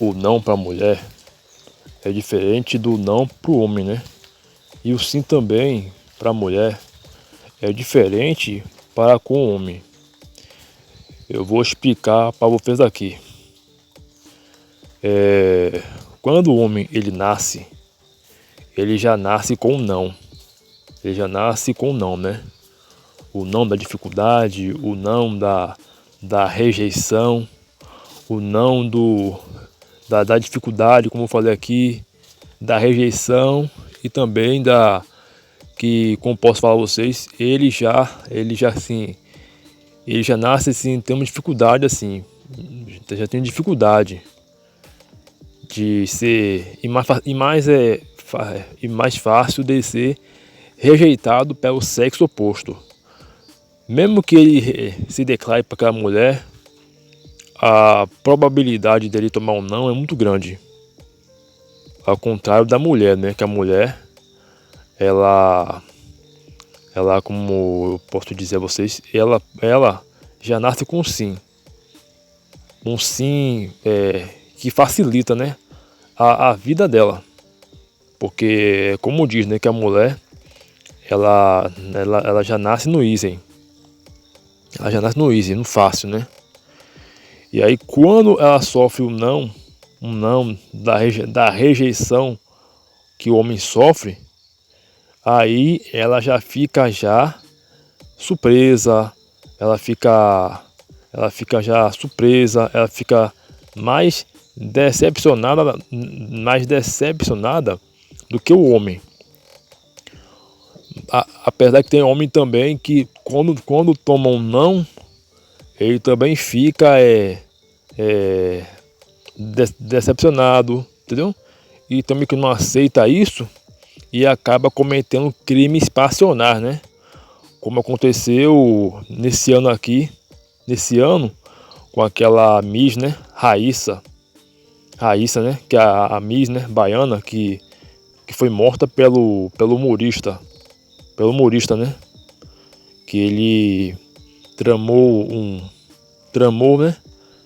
o não para a mulher é diferente do não para o homem, né? E o sim também para a mulher é diferente para com o homem. Eu vou explicar para vocês aqui. Quando o homem ele nasce, ele já nasce com um não. Ele já nasce com um não, né? O não da dificuldade, o não da rejeição, o não da dificuldade, como eu falei aqui, da rejeição e também como posso falar a vocês, ele já assim, ele já nasce assim, tem uma dificuldade assim, já tem dificuldade de ser e mais fácil de ser rejeitado pelo sexo oposto. Mesmo que ele se declare para aquela mulher, a probabilidade dele tomar um não é muito grande. Ao contrário da mulher, né? Que a mulher, ela como eu posso dizer a vocês, ela já nasce com um sim. Um sim que facilita, né? A vida dela. Porque, como diz, né? Que a mulher, ela já nasce no easy. Ela já nasce no easy, no fácil, né? E aí quando ela sofre um não da rejeição que o homem sofre, aí ela já fica surpresa, ela fica já surpresa, ela fica mais decepcionada do que o homem. Apesar que tem homem também que quando toma um não, ele também fica decepcionado, entendeu? E também que não aceita isso e acaba cometendo crimes passionais, né? Como aconteceu nesse ano, com aquela Miss, né? Raíssa, né? Que é a Miss, né? Baiana, que foi morta pelo humorista, né? Que ele tramou, né?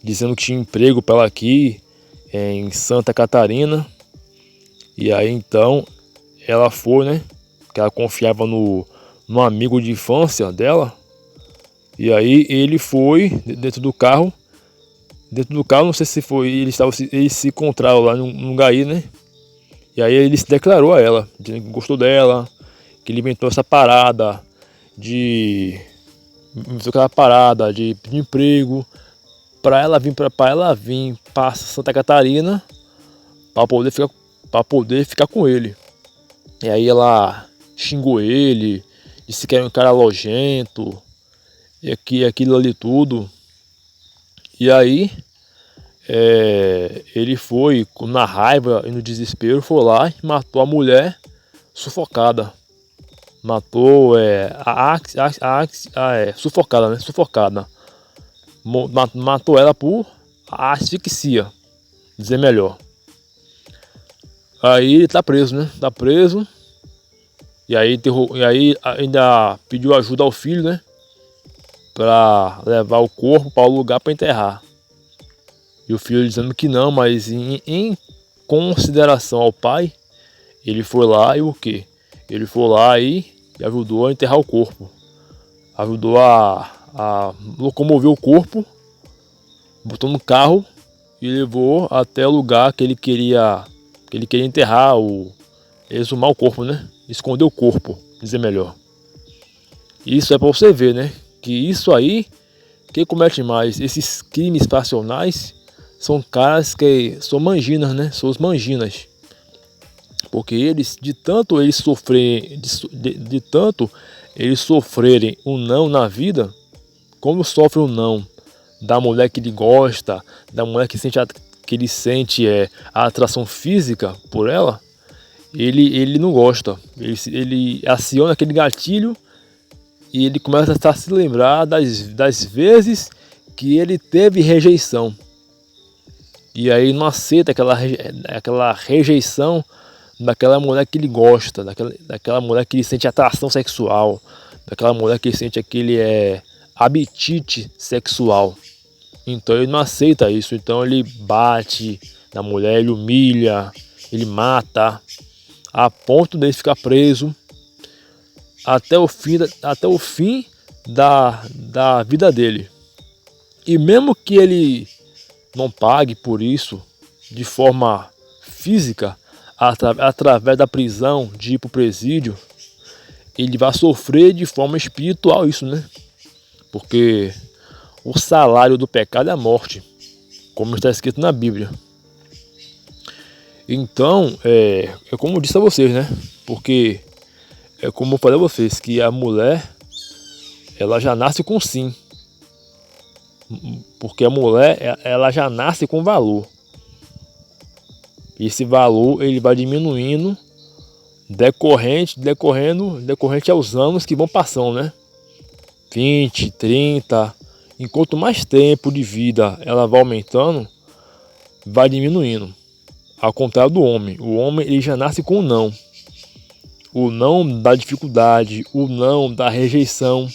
Dizendo que tinha emprego para ela aqui em Santa Catarina. E aí então ela foi, né? Que ela confiava no amigo de infância dela. E aí ele foi dentro do carro, não sei se foi, eles se encontraram lá num lugar aí, né? E aí ele se declarou a ela, dizendo que gostou dela, que ele inventou essa parada de pedir emprego para ela vir para Santa Catarina para poder ficar com ele. E aí ela xingou ele, disse que era um cara nojento e aquilo ali tudo. E aí ele foi na raiva e no desespero, foi lá e matou a mulher sufocada. Matou sufocada, né? Sufocada. Matou ela por asfixia, dizer melhor. Aí ele tá preso, né? Tá preso. E aí ainda pediu ajuda ao filho, né? Pra levar o corpo para o lugar para enterrar. E o filho dizendo que não, mas em consideração ao pai, ele foi lá e o quê? Ele foi lá e ajudou a enterrar o corpo. Ajudou a locomover o corpo, botou no carro e levou até o lugar que ele queria enterrar, exumar o corpo, né? Esconder o corpo, dizer melhor. Isso é para você ver, né? Que isso aí, quem comete mais esses crimes passionais são caras que são manginas, né? São os manginas. Porque eles, de tanto eles sofrerem um não na vida, como sofre um não da mulher que ele gosta, da mulher que ele sente a atração física por ela, ele não gosta. Ele aciona aquele gatilho e ele começa a se lembrar das vezes que ele teve rejeição. E aí não aceita aquela rejeição daquela mulher que ele gosta, daquela mulher que ele sente atração sexual, daquela mulher que ele sente aquele apetite sexual. Então ele não aceita isso, então ele bate, da mulher, ele humilha, ele mata, a ponto dele ficar preso até o fim da vida dele. E mesmo que ele não pague por isso de forma física, através da prisão, de ir para o presídio, ele vai sofrer de forma espiritual isso, né? Porque o salário do pecado é a morte, como está escrito na Bíblia. Então, é como eu disse a vocês, né? Porque é como eu falei a vocês, que a mulher, ela já nasce com sim. Porque a mulher, ela já nasce com valor. E esse valor, ele vai diminuindo decorrente aos anos que vão passando, né? 20, 30, enquanto mais tempo de vida ela vai aumentando, vai diminuindo. Ao contrário do homem. O homem, ele já nasce com o não. O não da dificuldade, o não da rejeição,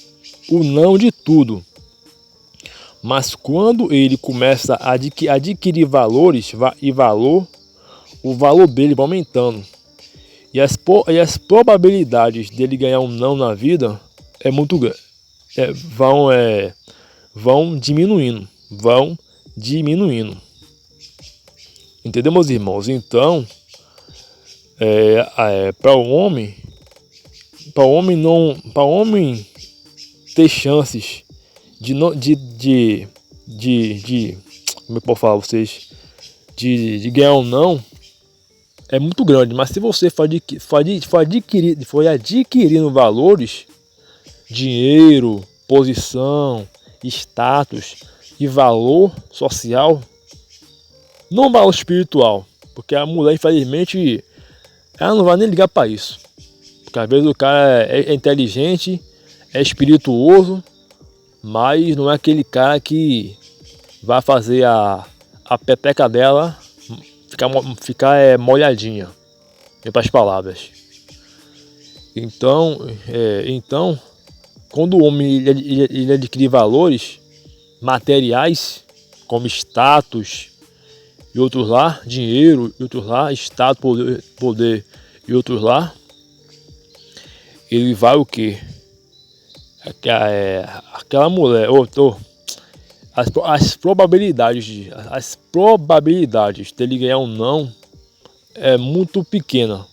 o não de tudo. Mas quando ele começa a adquirir valores e valor, o valor dele vai aumentando. E as probabilidades dele ganhar um não na vida é muito grande. Vão diminuindo. Entendeu, meus irmãos? Então, para o homem ter chances de como eu posso falar a vocês, de ganhar um não, é muito grande. Mas se você for adquirindo valores, dinheiro, posição, status e valor social, não valor espiritual, porque a mulher, infelizmente, ela não vai nem ligar para isso. Porque às vezes o cara é inteligente, é espirituoso, mas não é aquele cara que vai fazer a pepeca dela ficar molhadinha, em outras palavras. Então, quando o homem ele adquire valores materiais, como status e outros lá, dinheiro e outros lá, status, poder e outros lá, ele vai o quê? Aquela mulher, as probabilidades dele ganhar um não é muito pequena.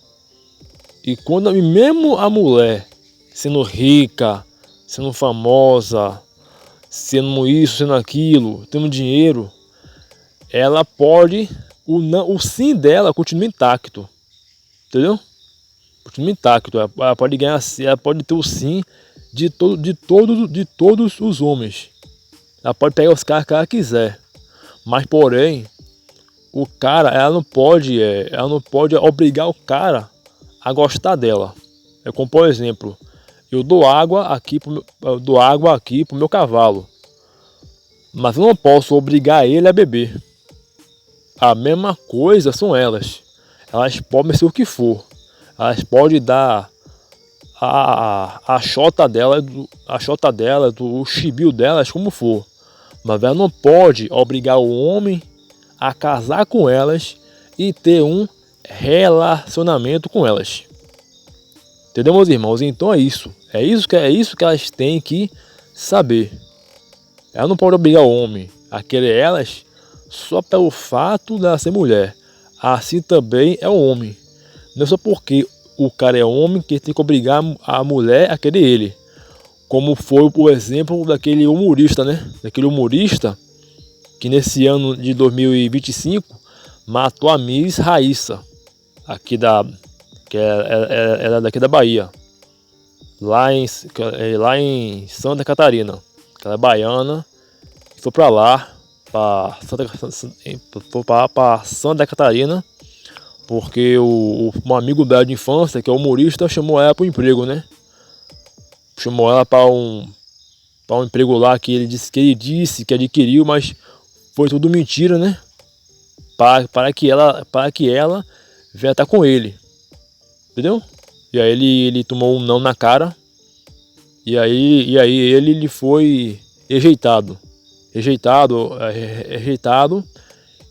E mesmo a mulher sendo rica, sendo famosa, sendo isso, sendo aquilo, tendo dinheiro, ela pode, o sim dela continua intacto, entendeu? Continua intacto. Ela pode ganhar, ela pode ter o sim de todos os homens. Ela pode pegar os caras que ela quiser, mas porém ela não pode obrigar o cara a gostar dela. É como, por exemplo, eu dou água aqui pro meu cavalo, mas eu não posso obrigar ele a beber. A mesma coisa são elas. Elas podem ser o que for. Elas podem dar a chota dela, o chibio delas, como for. Mas ela não pode obrigar o homem a casar com elas e ter um relacionamento com elas. Entendeu, meus irmãos? Então é isso. É isso que elas têm que saber. Ela não pode obrigar o homem a querer elas só pelo fato de ela ser mulher. Assim também é o homem. Não é só porque o cara é homem que tem que obrigar a mulher a querer ele. Como foi o exemplo daquele humorista, né? Daquele humorista que nesse ano de 2025 matou a Miss Raíssa, que era daqui da Bahia, lá em Santa Catarina. Ela é baiana e foi para lá, para Santa Catarina, porque um amigo dela de infância, que é humorista, chamou ela para o emprego, né? Chamou ela para um emprego lá que ele disse que adquiriu, mas foi tudo mentira, né? Para que ela venha estar com ele, entendeu? E aí ele tomou um não na cara, e aí ele foi rejeitado,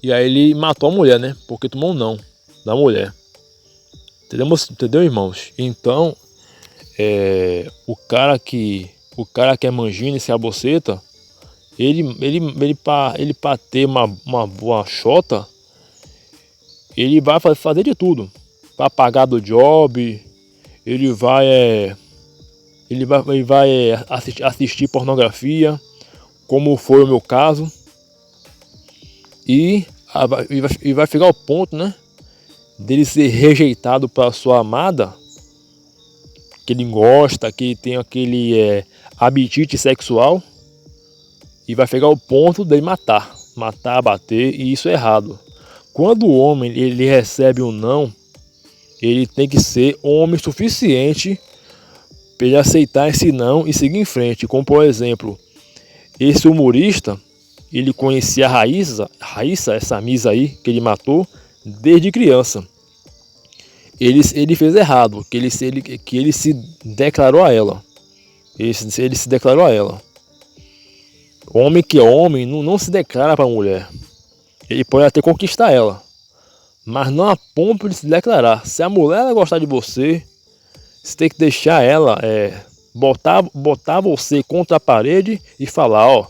E aí ele matou a mulher, né? Porque tomou um não da mulher. Entendeu, irmãos? Então, o cara que é mangina, esse aboceta, ele para ter uma boa xota, ele vai fazer de tudo para pagar do job. Ele vai assistir pornografia, como foi o meu caso, e vai chegar ao ponto, né, dele ser rejeitado para sua amada, que ele gosta, que tem aquele apetite sexual, e vai chegar ao ponto dele matar, bater, e isso é errado. Quando o homem ele recebe um não, ele tem que ser homem suficiente para ele aceitar esse não e seguir em frente. Como por exemplo, esse humorista, ele conhecia a Raíssa, essa misa aí que ele matou, desde criança. Ele fez errado, que ele se declarou a ela. Ele se declarou a ela. Homem que é homem não se declara para a mulher. Ele pode até conquistar ela, mas não a ponto de se declarar. Se a mulher ela gostar de você, você tem que deixar ela botar você contra a parede e falar, ó,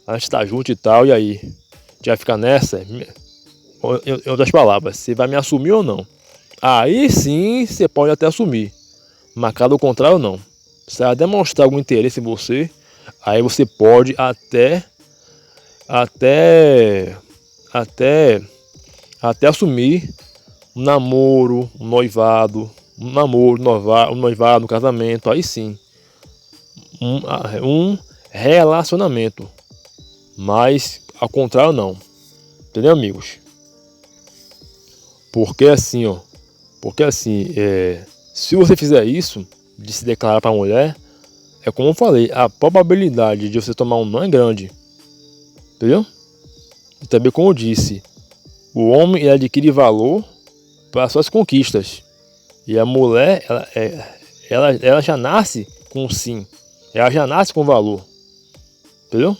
a gente tá junto e tal, e aí? A gente vai ficar nessa? Em outras palavras, você vai me assumir ou não? Aí sim você pode até assumir, mas caso contrário não. Se ela demonstrar algum interesse em você, aí você pode até assumir um namoro, um noivado, um casamento, aí sim, um relacionamento, mas ao contrário não, entendeu, amigos? Porque assim, se você fizer isso, de se declarar para a mulher, é como eu falei, a probabilidade de você tomar um não é grande, entendeu? E também, como eu disse, o homem ele adquire valor para suas conquistas, e a mulher ela já nasce com sim, ela já nasce com valor, entendeu?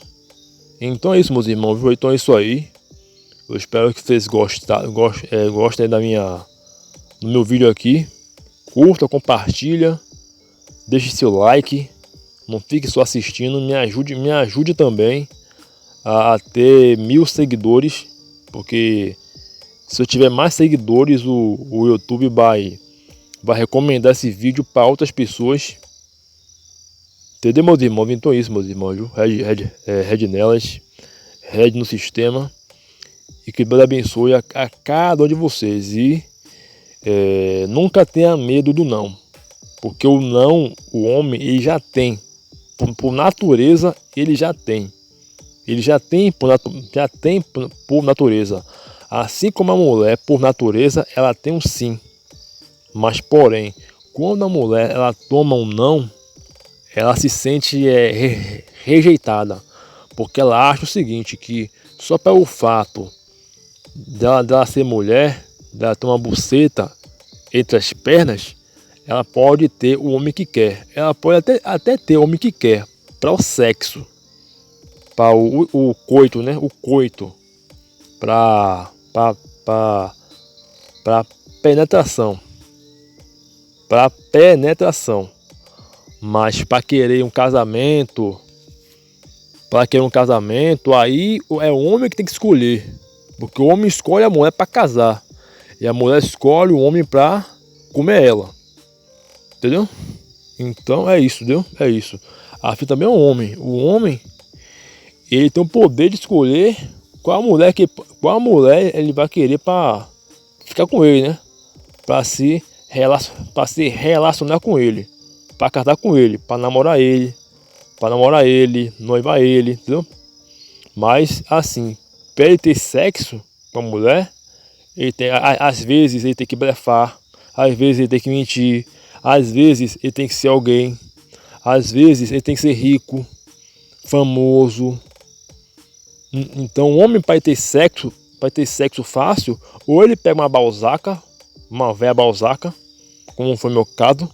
Então é isso, meus irmãos, viu? Então é isso aí. Eu espero que vocês gostem do meu vídeo aqui. Curta, compartilha, deixe seu like, não fique só assistindo, me ajude também a ter 1000 seguidores, porque se eu tiver mais seguidores, o YouTube vai recomendar esse vídeo para outras pessoas. Entendeu, meus irmãos? Então é isso, meus irmãos, viu? Red nelas, Red no sistema. E que Deus abençoe a cada um de vocês. E nunca tenha medo do não. Porque o não, o homem, ele já tem. Por natureza, ele já tem. Ele já tem por natureza. Assim como a mulher, por natureza, ela tem um sim. Mas, porém, quando a mulher ela toma um não, ela se sente rejeitada. Porque ela acha o seguinte, que só pelo fato dela ser mulher, dela ter uma buceta entre as pernas, ela pode ter o homem que quer. Ela pode até ter o homem que quer para o sexo, para o coito, né? O coito, para penetração, mas para querer um casamento, aí é o homem que tem que escolher, porque o homem escolhe a mulher para casar e a mulher escolhe o homem para comer ela, entendeu? Então é isso, entendeu? É isso. Assim também é o homem ele tem o poder de escolher qual mulher ele vai querer para ficar com ele, né? Para se relacionar com ele, para casar com ele, para namorar ele, noivar ele, entendeu? Mas assim, para ele ter sexo com a mulher, às vezes ele tem que blefar, às vezes ele tem que mentir, às vezes ele tem que ser alguém, às vezes ele tem que ser rico, famoso. Então o homem para ter sexo fácil, ou ele pega uma velha balzaca, como foi meu caso,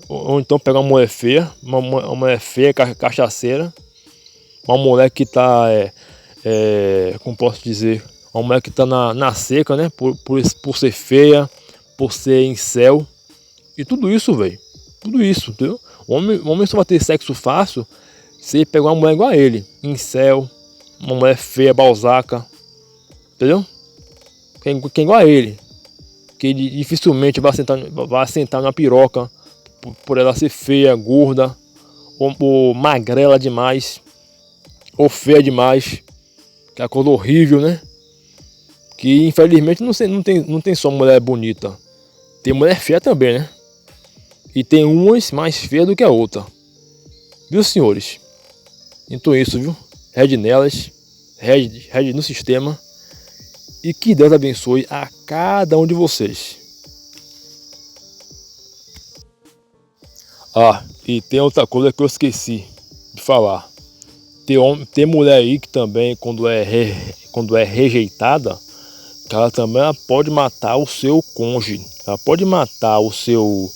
ou então pega uma mulher feia, cachaceira, uma mulher que tá, como posso dizer, uma mulher que tá na seca, né? Por ser feia, por ser incel. E tudo isso, velho. Tudo isso, entendeu? O homem só vai ter sexo fácil se ele pegar uma mulher igual a ele. Incel, uma mulher feia, balzaca. Entendeu? Quem igual a ele. Que ele dificilmente vai sentar numa piroca por ela ser feia, gorda, ou magrela demais, ou feia demais. Que é a coisa horrível, né? Que infelizmente não tem só mulher bonita. Tem mulher feia também, né? E tem umas mais feias do que a outra. Viu, senhores? Então isso, viu? Red nelas. Red no sistema. E que Deus abençoe a cada um de vocês. Ah, e tem outra coisa que eu esqueci de falar. Tem mulher aí que também, quando é rejeitada, que ela também pode matar o seu cônjuge. Ela pode matar o seu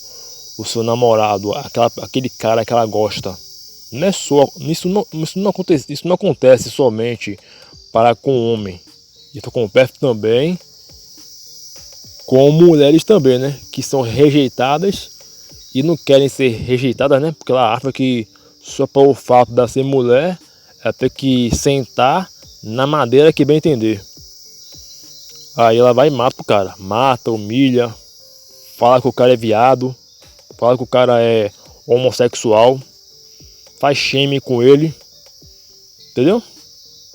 namorado, aquele cara que ela gosta. Não é só, isso não acontece somente para com o homem. Isso acontece também com mulheres também, né? Que são rejeitadas e não querem ser rejeitadas, né? Porque ela acha que só pelo fato de ser mulher, ela tem que sentar na madeira que bem entender. Aí ela vai e mata o cara. Mata, humilha, fala que o cara é viado, fala que o cara é homossexual, faz shame com ele, entendeu?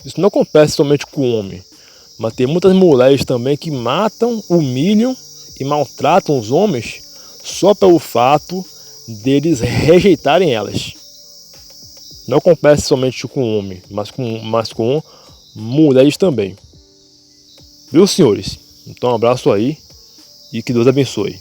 Isso não acontece somente com o homem, mas tem muitas mulheres também que matam, humilham e maltratam os homens só pelo fato deles rejeitarem elas. Não acontece somente com o homem, mas com mulheres também. Viu, senhores? Então um abraço aí e que Deus abençoe.